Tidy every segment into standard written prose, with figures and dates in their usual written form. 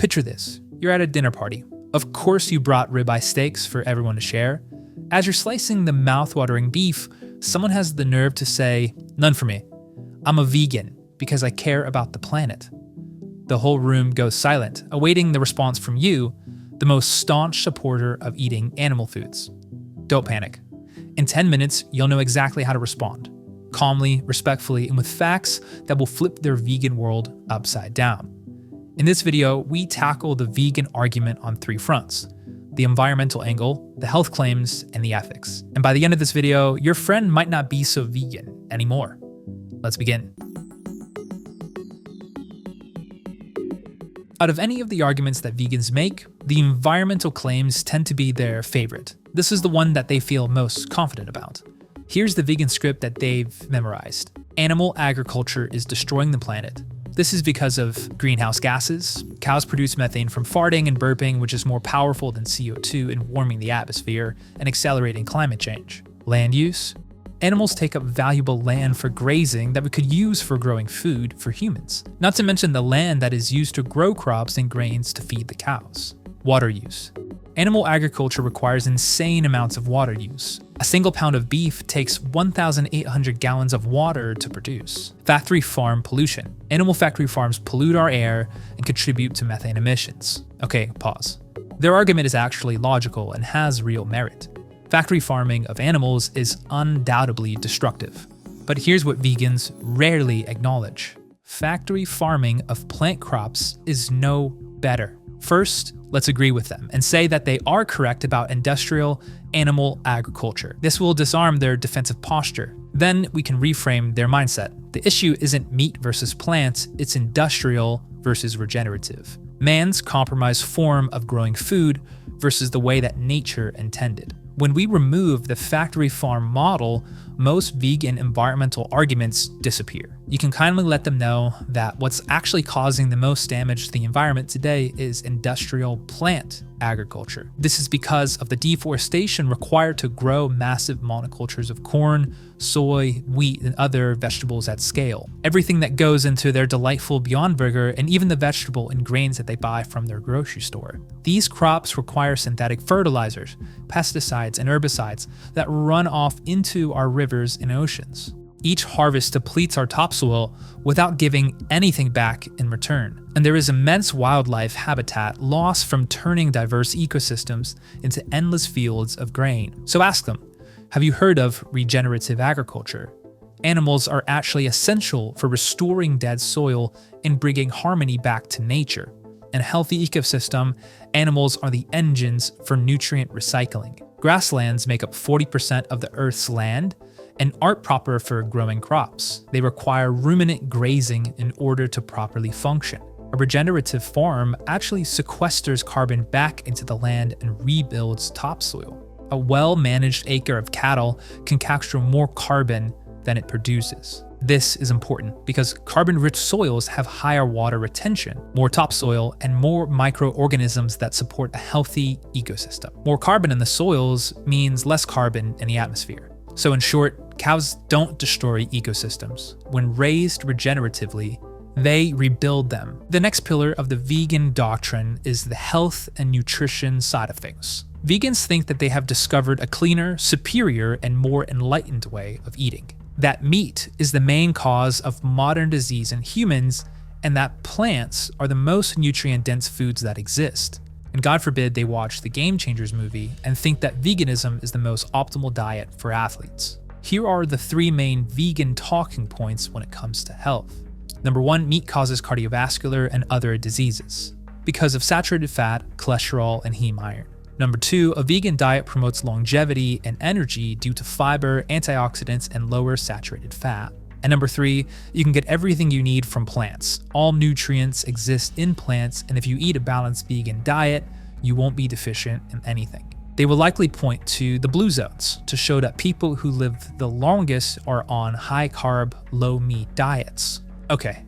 Picture this. You're at a dinner party. Of course you brought ribeye steaks for everyone to share. As you're slicing the mouth-watering beef, someone has the nerve to say, "None for me. I'm a vegan because I care about the planet." The whole room goes silent, awaiting the response from you, the most staunch supporter of eating animal foods. Don't panic. In 10 minutes, you'll know exactly how to respond. Calmly, respectfully, and with facts that will flip their vegan world upside down. In this video, we tackle the vegan argument on 3 fronts: the environmental angle, the health claims, and the ethics. And by the end of this video, your friend might not be so vegan anymore. Let's begin. Out of any of the arguments that vegans make, the environmental claims tend to be their favorite. This is the one that they feel most confident about. Here's the vegan script that they've memorized. Animal agriculture is destroying the planet. This is because of greenhouse gases. Cows produce methane from farting and burping, which is more powerful than CO2 in warming the atmosphere and accelerating climate change. Land use. Animals take up valuable land for grazing that we could use for growing food for humans. Not to mention the land that is used to grow crops and grains to feed the cows. Water use. Animal agriculture requires insane amounts of water use. A single pound of beef takes 1,800 gallons of water to produce. Factory farm pollution. Animal factory farms pollute our air and contribute to methane emissions. Okay, pause. Their argument is actually logical and has real merit. Factory farming of animals is undoubtedly destructive. But here's what vegans rarely acknowledge. Factory farming of plant crops is no better. First, let's agree with them and say that they are correct about industrial animal agriculture. This will disarm their defensive posture. Then we can reframe their mindset. The issue isn't meat versus plants, it's industrial versus regenerative. Man's compromised form of growing food versus the way that nature intended. When we remove the factory farm model, most vegan environmental arguments disappear. You can kindly let them know that what's actually causing the most damage to the environment today is industrial plant agriculture. This is because of the deforestation required to grow massive monocultures of corn, soy, wheat, and other vegetables at scale. Everything that goes into their delightful Beyond Burger and even the vegetable and grains that they buy from their grocery store. These crops require synthetic fertilizers, pesticides, and herbicides that run off into our rivers and oceans. Each harvest depletes our topsoil without giving anything back in return. And there is immense wildlife habitat lost from turning diverse ecosystems into endless fields of grain. So ask them, have you heard of regenerative agriculture? Animals are actually essential for restoring dead soil and bringing harmony back to nature. In a healthy ecosystem, animals are the engines for nutrient recycling. Grasslands make up 40% of the Earth's land and aren't proper for growing crops. They require ruminant grazing in order to properly function. A regenerative farm actually sequesters carbon back into the land and rebuilds topsoil. A well-managed acre of cattle can capture more carbon than it produces. This is important because carbon-rich soils have higher water retention, more topsoil, and more microorganisms that support a healthy ecosystem. More carbon in the soils means less carbon in the atmosphere. So in short, cows don't destroy ecosystems. When raised regeneratively, they rebuild them. The next pillar of the vegan doctrine is the health and nutrition side of things. Vegans think that they have discovered a cleaner, superior, and more enlightened way of eating. That meat is the main cause of modern disease in humans, and that plants are the most nutrient-dense foods that exist. And God forbid they watch the Game Changers movie and think that veganism is the most optimal diet for athletes. Here are the 3 main vegan talking points when it comes to health. Number 1, meat causes cardiovascular and other diseases because of saturated fat, cholesterol, and heme iron. Number 2, a vegan diet promotes longevity and energy due to fiber, antioxidants, and lower saturated fat. And number 3, you can get everything you need from plants. All nutrients exist in plants, and if you eat a balanced vegan diet, you won't be deficient in anything. They will likely point to the blue zones to show that people who live the longest are on high-carb, low-meat diets. Okay,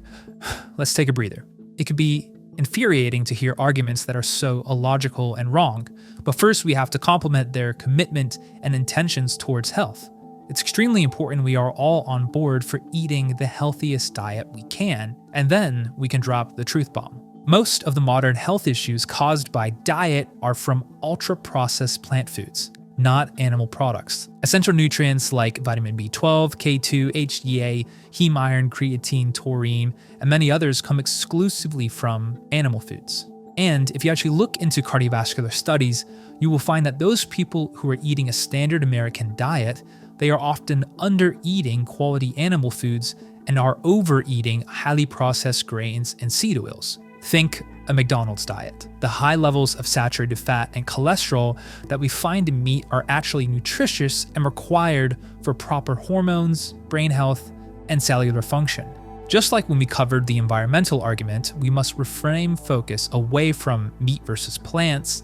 let's take a breather. It could be infuriating to hear arguments that are so illogical and wrong, but first we have to compliment their commitment and intentions towards health. It's extremely important we are all on board for eating the healthiest diet we can, and then we can drop the truth bomb. Most of the modern health issues caused by diet are from ultra-processed plant foods, not animal products. Essential nutrients like vitamin B12, K2, HDA, heme iron, creatine, taurine, and many others come exclusively from animal foods. And if you actually look into cardiovascular studies, you will find that those people who are eating a standard American diet, they are often under-eating quality animal foods and are overeating highly processed grains and seed oils. Think a McDonald's diet. The high levels of saturated fat and cholesterol that we find in meat are actually nutritious and required for proper hormones, brain health, and cellular function. Just like when we covered the environmental argument, we must reframe focus away from meat versus plants,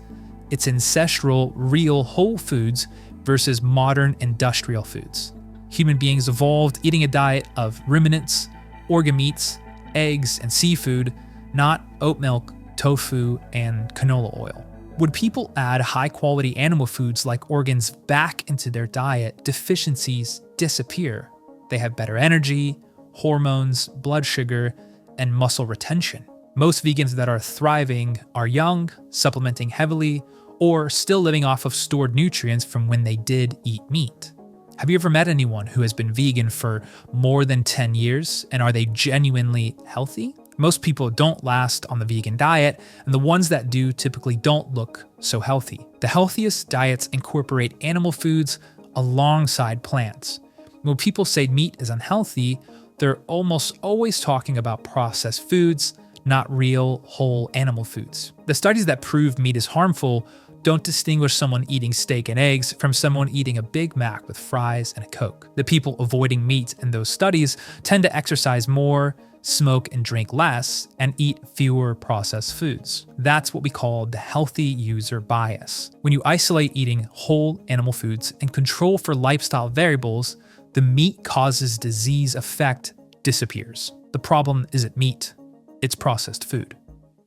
its ancestral, real whole foods versus modern industrial foods. Human beings evolved eating a diet of ruminants, organ meats, eggs, and seafood, not oat milk, tofu, and canola oil. When people add high-quality animal foods like organs back into their diet, deficiencies disappear. They have better energy, hormones, blood sugar, and muscle retention. Most vegans that are thriving are young, supplementing heavily, or still living off of stored nutrients from when they did eat meat. Have you ever met anyone who has been vegan for more than 10 years, and are they genuinely healthy? Most people don't last on the vegan diet, and the ones that do typically don't look so healthy. The healthiest diets incorporate animal foods alongside plants. When people say meat is unhealthy, they're almost always talking about processed foods, not real, whole animal foods. The studies that prove meat is harmful don't distinguish someone eating steak and eggs from someone eating a Big Mac with fries and a Coke. The people avoiding meat in those studies tend to exercise more, smoke and drink less, and eat fewer processed foods. That's what we call the healthy user bias. When you isolate eating whole animal foods and control for lifestyle variables, the meat causes disease effect disappears. The problem isn't meat, it's processed food.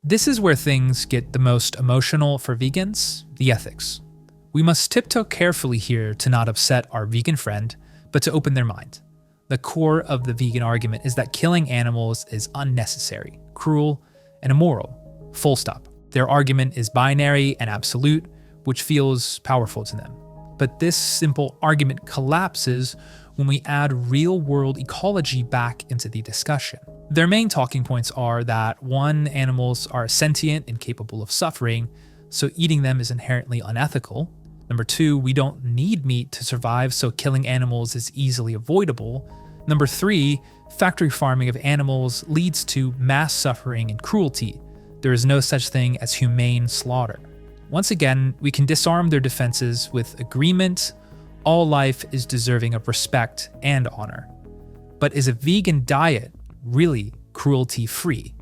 This is where things get the most emotional for vegans, the ethics. We must tiptoe carefully here to not upset our vegan friend, but to open their mind. The core of the vegan argument is that killing animals is unnecessary, cruel, and immoral. Full stop. Their argument is binary and absolute, which feels powerful to them. But this simple argument collapses when we add real-world ecology back into the discussion. Their main talking points are that 1, animals are sentient and capable of suffering, so eating them is inherently unethical. Number 2, we don't need meat to survive, so killing animals is easily avoidable. Number 3, factory farming of animals leads to mass suffering and cruelty. There is no such thing as humane slaughter. Once again, we can disarm their defenses with agreement. All life is deserving of respect and honor. But is a vegan diet really cruelty-free?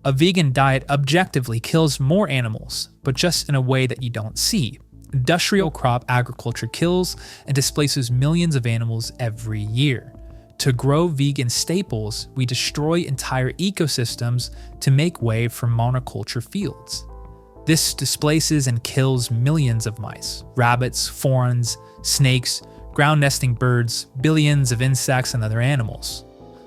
A vegan diet objectively kills more animals, but just in a way that you don't see. Industrial crop agriculture kills and displaces millions of animals every year. To grow vegan staples, we destroy entire ecosystems to make way for monoculture fields. This displaces and kills millions of mice, rabbits, fawns, snakes, ground-nesting birds, billions of insects, and other animals.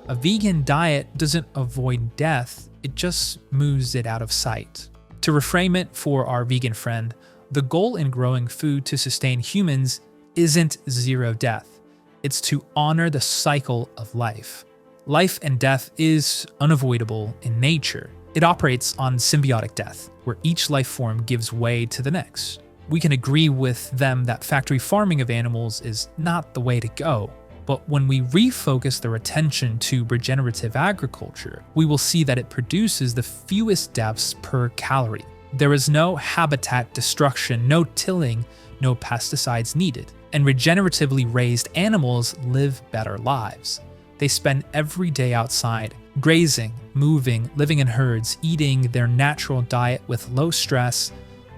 A vegan diet doesn't avoid death, it just moves it out of sight. To reframe it for our vegan friend, the goal in growing food to sustain humans isn't zero death. It's to honor the cycle of life. Life and death is unavoidable in nature. It operates on symbiotic death, where each life form gives way to the next. We can agree with them that factory farming of animals is not the way to go. But when we refocus their attention to regenerative agriculture, we will see that it produces the fewest deaths per calorie. There is no habitat destruction, no tilling, no pesticides needed. And regeneratively raised animals live better lives. They spend every day outside, grazing, moving, living in herds, eating their natural diet with low stress,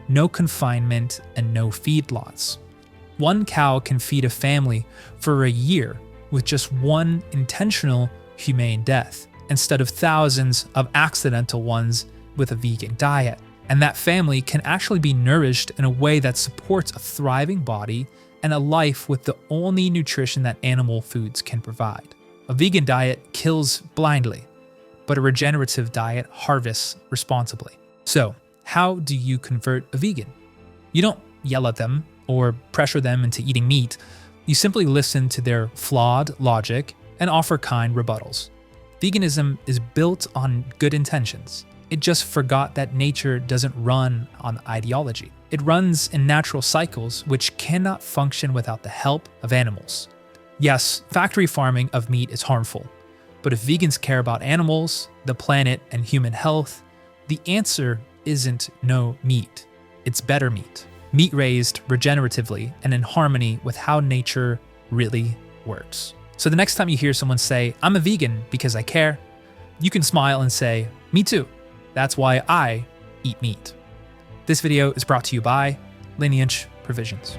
no confinement, and no feedlots. 1 cow can feed a family for a year with just 1 intentional humane death, instead of thousands of accidental ones with a vegan diet. And that family can actually be nourished in a way that supports a thriving body and a life with the only nutrition that animal foods can provide. A vegan diet kills blindly, but a regenerative diet harvests responsibly. So, how do you convert a vegan? You don't yell at them or pressure them into eating meat. You simply listen to their flawed logic and offer kind rebuttals. Veganism is built on good intentions. It just forgot that nature doesn't run on ideology. It runs in natural cycles which cannot function without the help of animals. Yes, factory farming of meat is harmful, but if vegans care about animals, the planet, and human health, the answer isn't no meat. It's better meat. Meat raised regeneratively and in harmony with how nature really works. So the next time you hear someone say, "I'm a vegan because I care," you can smile and say, "Me too. That's why I eat meat." This video is brought to you by Lineage Provisions.